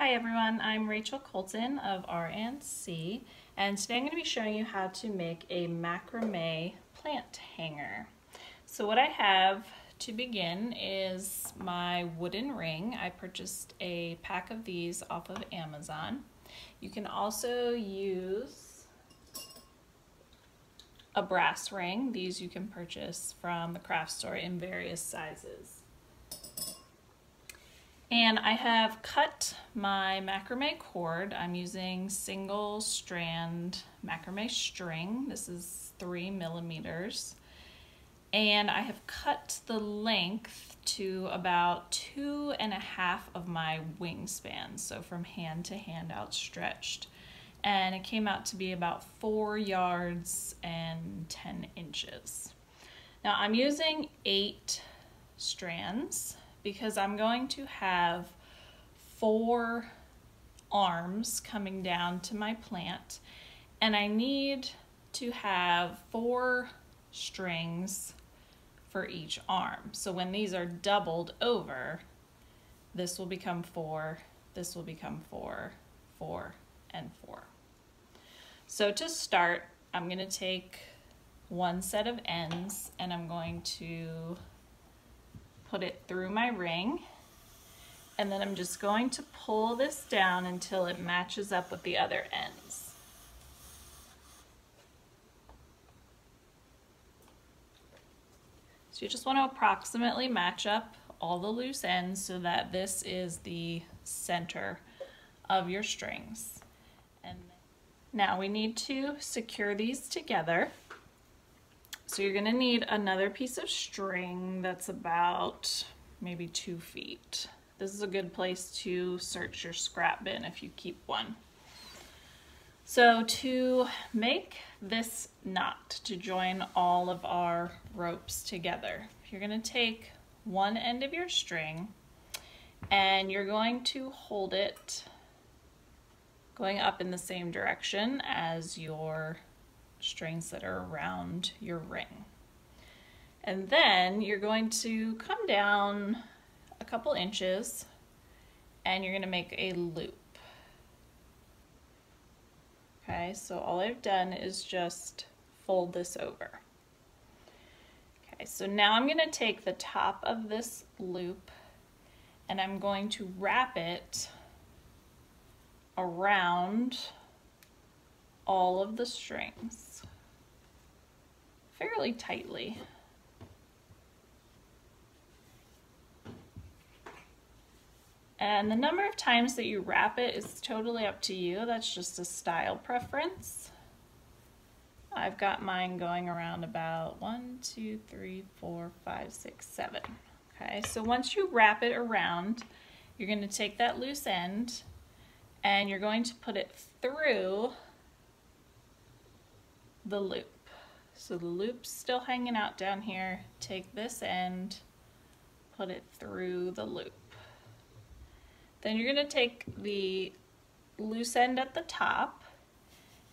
Hi everyone, I'm Rachel Colton of R&C, and today I'm going to be showing you how to make a macrame plant hanger. So what I have to begin is my wooden ring. I purchased a pack of these off of Amazon. You can also use a brass ring. These you can purchase from the craft store in various sizes. And I have cut my macrame cord. I'm using single strand macrame string. This is 3 millimeters. And I have cut the length to about 2.5 of my wingspan, so from hand to hand outstretched. And it came out to be about 4 yards and 10 inches. Now I'm using 8 strands because I'm going to have 4 arms coming down to my plant, and I need to have 4 strings for each arm. So when these are doubled over, this will become 4, this will become 4, 4, and 4. So to start, I'm going to take one set of ends and I'm going to put it through my ring, and then I'm just going to pull this down until it matches up with the other ends. So you just want to approximately match up all the loose ends so that this is the center of your strings. And now we need to secure these together. So you're going to need another piece of string that's about maybe 2 feet. This is a good place to search your scrap bin if you keep one. So to make this knot to join all of our ropes together, you're going to take one end of your string and you're going to hold it going up in the same direction as your strings that are around your ring. And then you're going to come down a couple inches and you're going to make a loop. Okay, so all I've done is just fold this over. Okay, so now I'm going to take the top of this loop and I'm going to wrap it around all of the strings fairly tightly. And the number of times that you wrap it is totally up to you. That's just a style preference. I've got mine going around about 1, 2, 3, 4, 5, 6, 7. Okay, so once you wrap it around, you're going to take that loose end and you're going to put it through the loop. So the loop's still hanging out down here. Take this end, put it through the loop. Then you're going to take the loose end at the top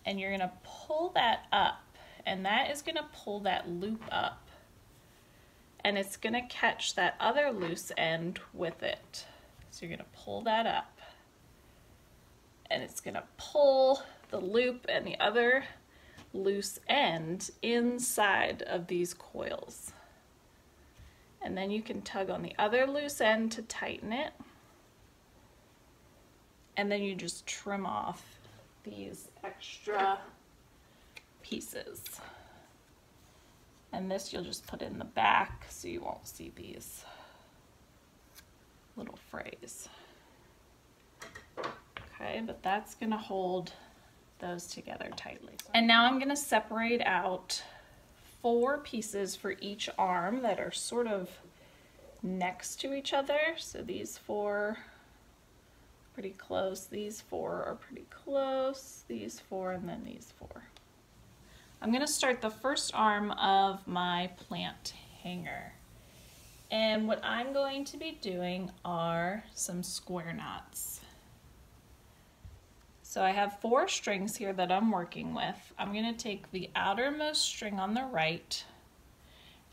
and you're going to pull that up, and that is going to pull that loop up, and it's going to catch that other loose end with it. So you're going to pull that up and it's going to pull the loop and the other loose end inside of these coils. And then you can tug on the other loose end to tighten it. And then you just trim off these extra pieces. And this you'll just put in the back so you won't see these little frays. Okay, but that's going to hold those together tightly. And now I'm going to separate out 4 pieces for each arm that are sort of next to each other. So these 4 pretty close, these 4 are pretty close, these 4, and then these 4. I'm going to start the first arm of my plant hanger. And what I'm going to be doing are some square knots. So I have 4 strings here that I'm working with. I'm going to take the outermost string on the right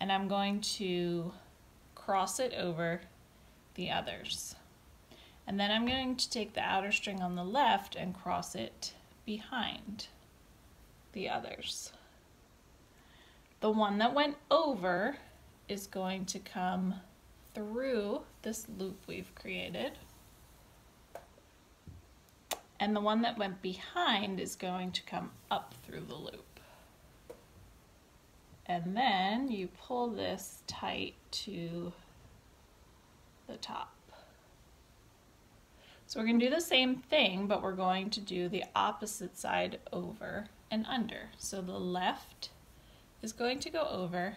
and I'm going to cross it over the others. And then I'm going to take the outer string on the left and cross it behind the others. The one that went over is going to come through this loop we've created. And the one that went behind is going to come up through the loop. And then you pull this tight to the top. So we're going to do the same thing, but we're going to do the opposite side over and under. So the left is going to go over,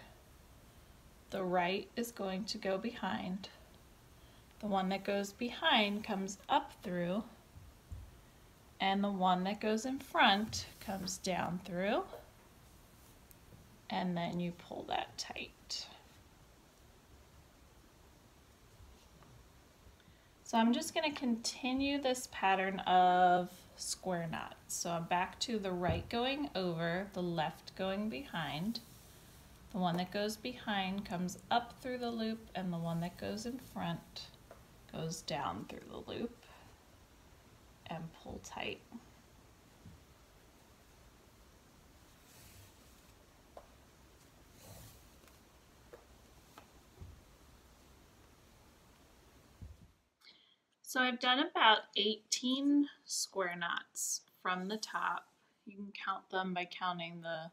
the right is going to go behind, the one that goes behind comes up through, and the one that goes in front comes down through, and then you pull that tight. So I'm just going to continue this pattern of square knots. So I'm back to the right going over, the left going behind. The one that goes behind comes up through the loop, and the one that goes in front goes down through the loop, and pull tight. So I've done about 18 square knots from the top. You can count them by counting the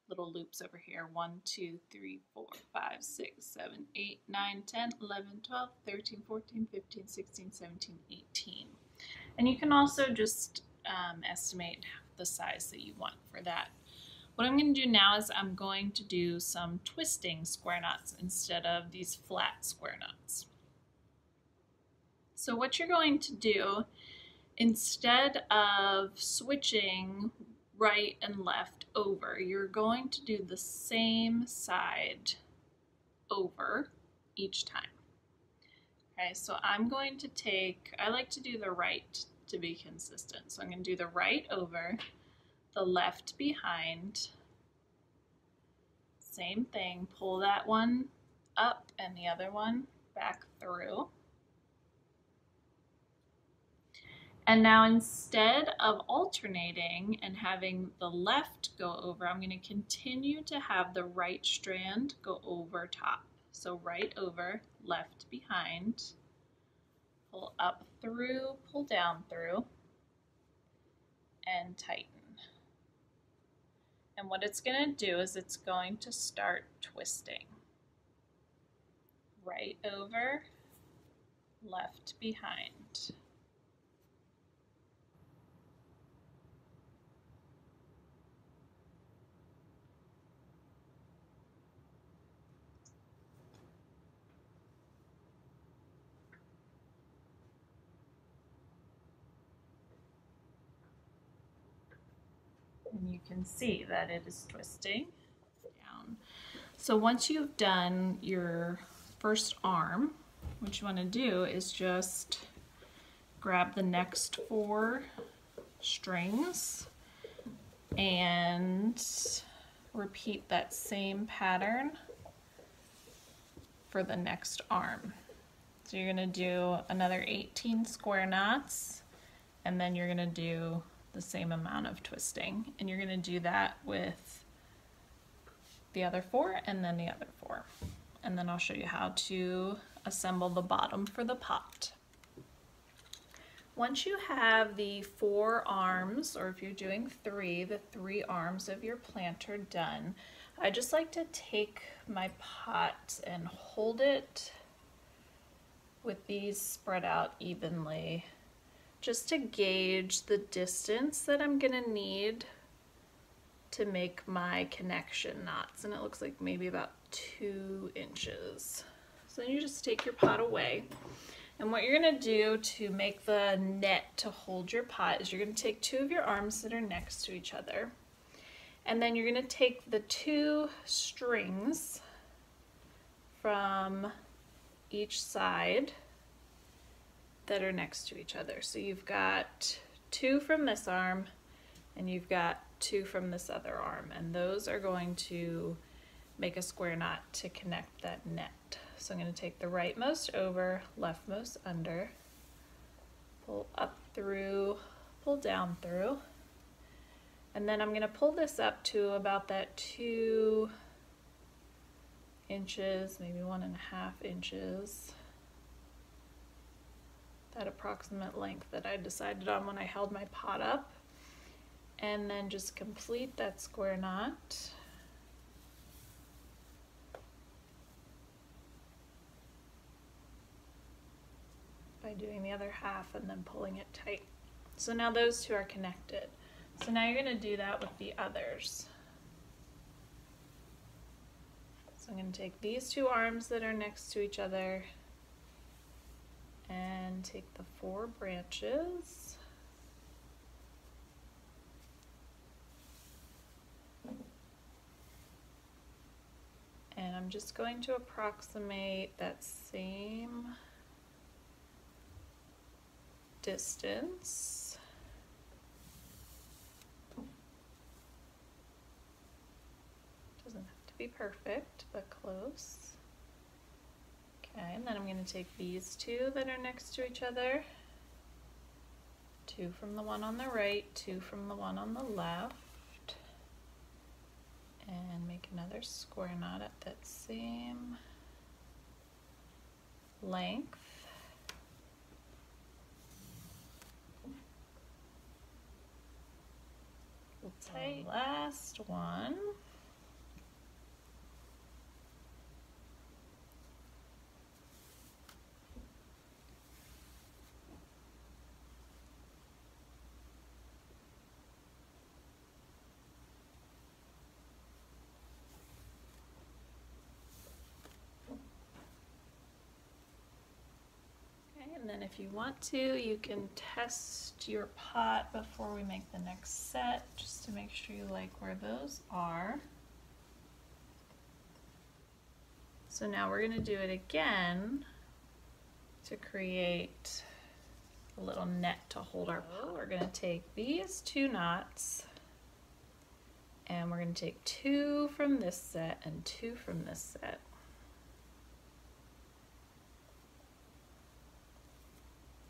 little loops over here. 1, 2, 3, 4, 5, 6, 7, 8, 9, 10, 11, 12, 13, 14, 15, 16, 17, 18. And you can also just estimate the size that you want for that. What I'm going to do now is I'm going to do some twisting square knots instead of these flat square knots. So what you're going to do, instead of switching right and left over, you're going to do the same side over each time. Okay, so I'm going to take, I like to do the right to be consistent. So I'm going to do the right over, the left behind, same thing, pull that one up and the other one back through. And now instead of alternating and having the left go over, I'm going to continue to have the right strand go over top. So right over, left behind, pull up through, pull down through, and tighten. And what it's going to do is it's going to start twisting. Right over, left behind. And you can see that it is twisting down. So once you've done your first arm, what you want to do is just grab the next 4 strings and repeat that same pattern for the next arm. So you're going to do another 18 square knots, and then you're going to do the same amount of twisting, and you're going to do that with the other 4 and then the other 4, and then I'll show you how to assemble the bottom for the pot. Once you have the 4 arms, or if you're doing 3, the 3 arms of your planter done, I just like to take my pot and hold it with these spread out evenly, just to gauge the distance that I'm gonna need to make my connection knots. And it looks like maybe about 2 inches. So then you just take your pot away. And what you're gonna do to make the net to hold your pot is you're gonna take 2 of your arms that are next to each other. And then you're gonna take the 2 strings from each side that are next to each other. So you've got 2 from this arm and you've got 2 from this other arm, and those are going to make a square knot to connect that net. So I'm going to take the rightmost over, leftmost under, pull up through, pull down through. And then I'm going to pull this up to about that 2 inches, maybe 1.5 inches. That approximate length that I decided on when I held my pot up. And then just complete that square knot. By doing the other half and then pulling it tight. So now those two are connected. So now you're going to do that with the others. So I'm going to take these 2 arms that are next to each other and take the 4 branches. And I'm just going to approximate that same distance. Doesn't have to be perfect, but close. Okay, and then I'm going to take these 2 that are next to each other, 2 from the one on the right, 2 from the one on the left, and make another square knot at that same length. Tight. Last one. And then if you want to, you can test your pot before we make the next set, just to make sure you like where those are. So now we're going to do it again to create a little net to hold our pot. We're going to take these 2 knots and we're going to take 2 from this set and 2 from this set.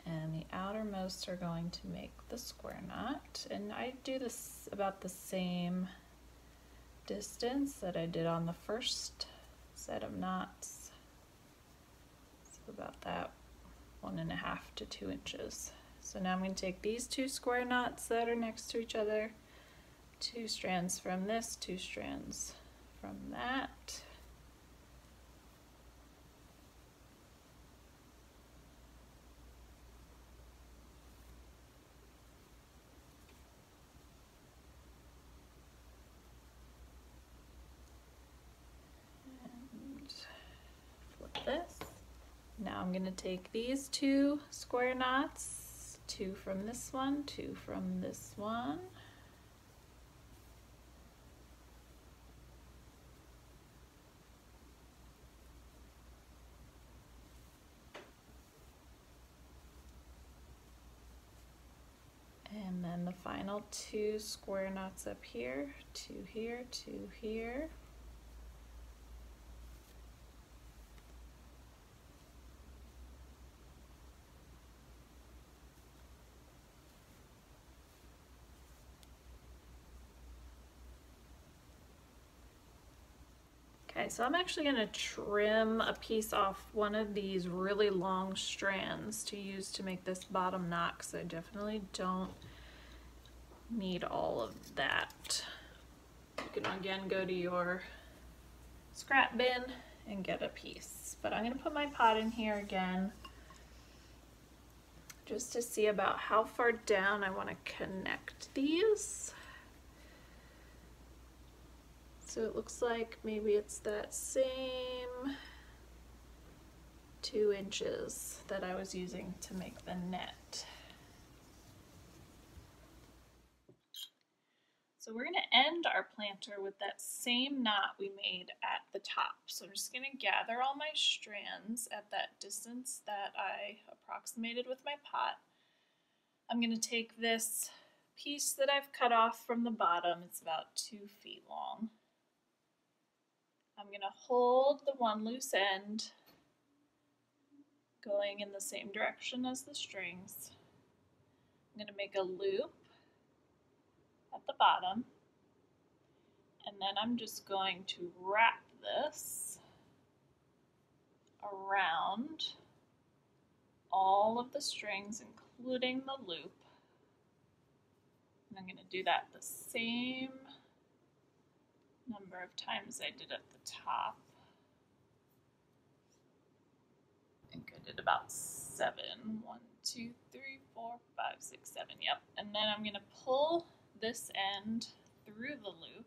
And the outermost are going to make the square knot. And I do this about the same distance that I did on the first set of knots. So about that 1.5 to 2 inches. So now I'm going to take these 2 square knots that are next to each other, 2 strands from this, 2 strands from that. This. Now I'm going to take these 2 square knots, 2 from this one, 2 from this one. And then the final 2 square knots up here, 2 here, 2 here. Okay, so I'm actually going to trim a piece off one of these really long strands to use to make this bottom knot, because I definitely don't need all of that. You can again go to your scrap bin and get a piece. But I'm going to put my pot in here again just to see about how far down I want to connect these. So it looks like maybe it's that same 2 inches that I was using to make the net. So we're going to end our planter with that same knot we made at the top. So I'm just going to gather all my strands at that distance that I approximated with my pot. I'm going to take this piece that I've cut off from the bottom. It's about 2 feet long. I'm going to hold the one loose end going in the same direction as the strings. I'm going to make a loop at the bottom, and then I'm just going to wrap this around all of the strings, including the loop. And I'm going to do that the same number of times I did at the top. I think I did about 7. 1, 2, 3, 4, 5, 6, 7. Yep. And then I'm going to pull this end through the loop.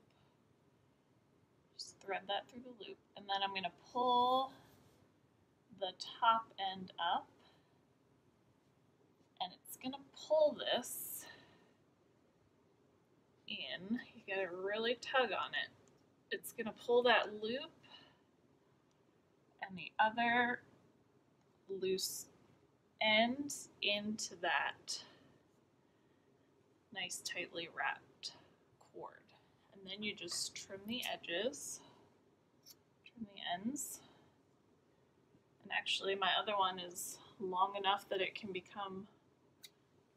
Just thread that through the loop. And then I'm going to pull the top end up. And it's going to pull this in. You got to really tug on it. It's going to pull that loop and the other loose end into that nice tightly wrapped cord. And then you just trim the edges, trim the ends. And actually my other one is long enough that it can become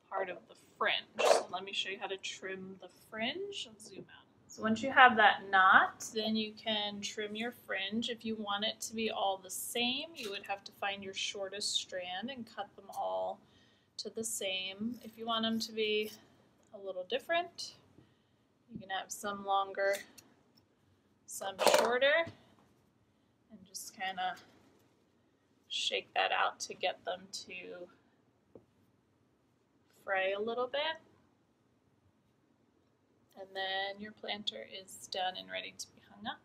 part of the fringe. So let me show you how to trim the fringe. I'll zoom out. So once you have that knot, then you can trim your fringe. If you want it to be all the same, you would have to find your shortest strand and cut them all to the same. If you want them to be a little different, you can have some longer, some shorter, and just kind of shake that out to get them to fray a little bit. And then your planter is done and ready to be hung up.